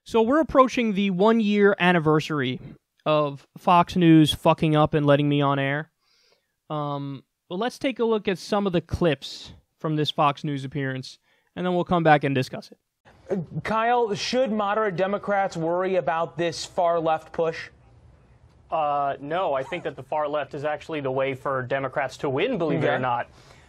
So we're approaching the 1-year anniversary of Fox News fucking up and letting me on air. Well, let's take a look at some of the clips from this Fox News appearance, and then we'll come back and discuss it. Kyle, should moderate Democrats worry about this far-left push? No, I think that the far left is actually the way for Democrats to win, believe it or not.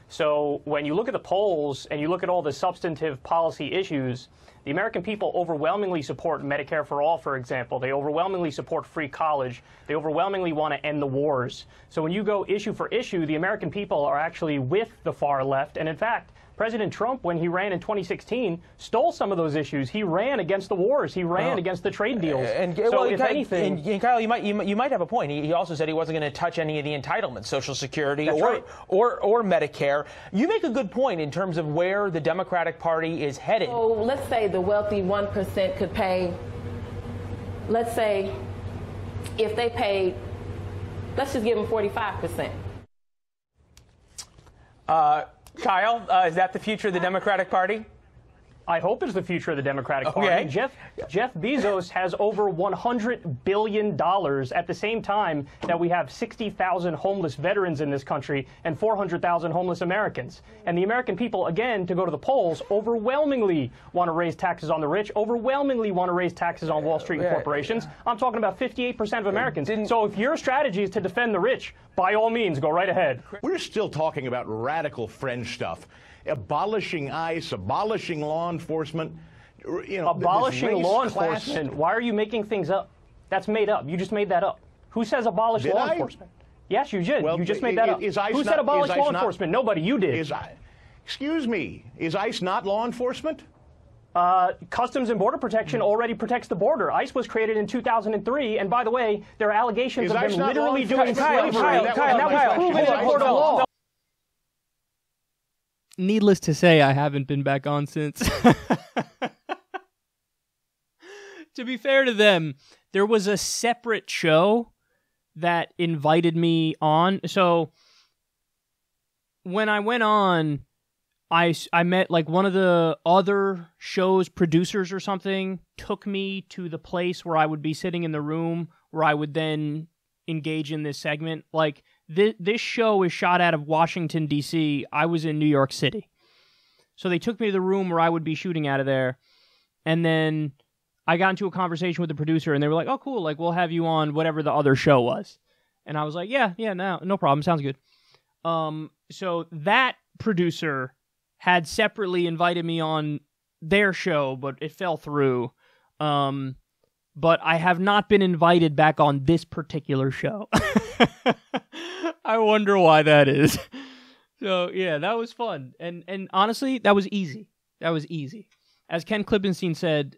So when you look at the polls and you look at all the substantive policy issues, the American people overwhelmingly support Medicare for all, for example. They overwhelmingly support free college. They overwhelmingly want to end the wars. So when you go issue for issue, the American people are actually with the far left. And in fact, President Trump, when he ran in 2016, stole some of those issues. He ran against the wars. He ran against the trade deals. If anything, and Kyle, you might have a point. He also said he wasn't going to touch any of the entitlements, Social Security or Medicare. You make a good point in terms of where the Democratic Party is headed. So let's say the wealthy 1% could pay. Let's say if they paid, let's just give them 45%. Kyle, is that the future of the Democratic Party? I hope it's the future of the Democratic Party. Jeff Bezos has over $100 billion at the same time that we have 60,000 homeless veterans in this country and 400,000 homeless Americans. And the American people, again, to go to the polls, overwhelmingly want to raise taxes on the rich, overwhelmingly want to raise taxes on Wall Street and corporations. I'm talking about 58% of Americans. So if your strategy is to defend the rich, by all means, go right ahead. We're still talking about radical fringe stuff. Abolishing ICE, abolishing law enforcement. You know, abolishing law enforcement. Why are you making things up? That's made up. You just made that up. Who says abolish law enforcement? Yes, you did. Well, you just made that up. Who said abolish law enforcement? Nobody. You did. Excuse me. Is ICE not law enforcement? Customs and Border Protection already protects the border. ICE was created in 2003, and by the way, there are allegations of them literally doing slavery, and that was proven in a court of law. Needless to say, I haven't been back on since. To be fair to them, there was a separate show that invited me on. So when I went on, I met like one of the other show's producers or something, took me to the place where I would be sitting in the room where I would then engage in this segment. Like, this show is shot out of Washington, D.C. I was in New York City. So they took me to the room where I would be shooting out of there. And then I got into a conversation with the producer, and they were like, oh, cool, like, we'll have you on whatever the other show was. And I was like, yeah, no problem. Sounds good. So that producer had separately invited me on their show, but it fell through. But I have not been invited back on this particular show. I wonder why that is. So, yeah, that was fun. And honestly, that was easy. That was easy. As Ken Klippenstein said,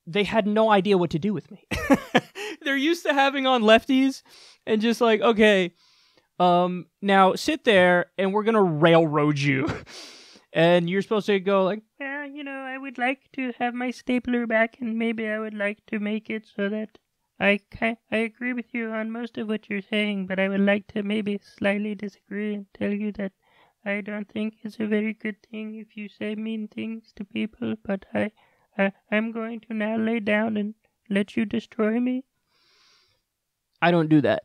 they had no idea what to do with me. They're used to having on lefties and just like, okay, now sit there and we're going to railroad you. And you're supposed to go like, well, you know, I would like to have my stapler back, and maybe I would like to make it so that I agree with you on most of what you're saying, but I would like to maybe slightly disagree and tell you that I don't think it's a very good thing if you say mean things to people, but I'm going to now lay down and let you destroy me. I don't do that,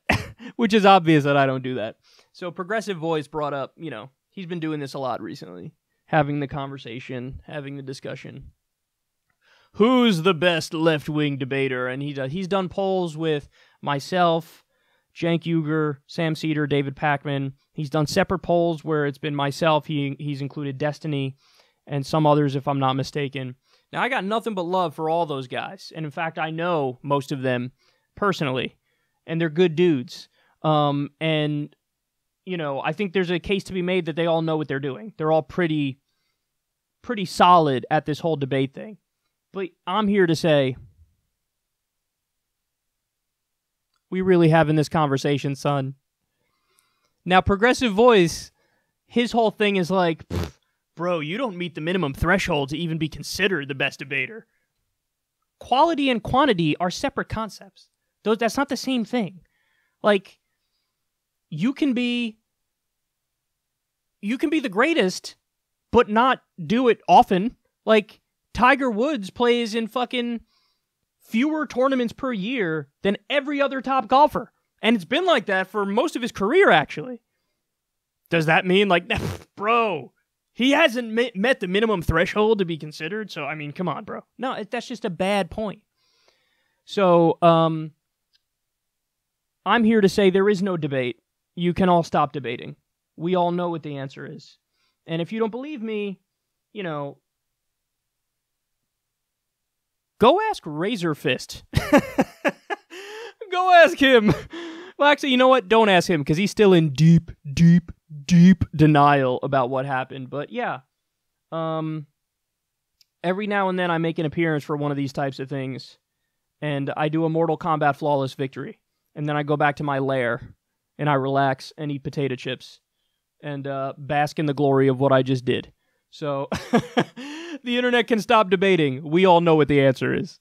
which is obvious that I don't do that. So Progressive Voice brought up, you know, he's been doing this a lot recently, having the conversation, having the discussion. Who's the best left-wing debater? And he's done polls with myself, Cenk Uygur, Sam Cedar, David Pakman. He's done separate polls where it's been myself. He's included Destiny and some others, if I'm not mistaken. Now, I got nothing but love for all those guys. And in fact, I know most of them personally. And they're good dudes. And, you know, I think there's a case to be made that they all know what they're doing. They're all pretty solid at this whole debate thing. But I'm here to say, we really having this conversation, son. Now, Progressive Voice, his whole thing is like, bro, you don't meet the minimum threshold to even be considered the best debater. Quality and quantity are separate concepts. That's not the same thing. Like, you can be the greatest, but not do it often. Like, Tiger Woods plays in fucking fewer tournaments per year than every other top golfer. And it's been like that for most of his career, actually. Does that mean, like, bro, he hasn't met the minimum threshold to be considered? So, I mean, come on, bro. No, that's just a bad point. So, I'm here to say there is no debate. You can all stop debating. We all know what the answer is. And if you don't believe me, you know, go ask Razor Fist. Go ask him. Well, actually, you know what? Don't ask him, because he's still in deep denial about what happened. But yeah, every now and then I make an appearance for one of these types of things, and I do a Mortal Kombat flawless victory. And then I go back to my lair, and I relax and eat potato chips, and bask in the glory of what I just did. So, the internet can stop debating. We all know what the answer is.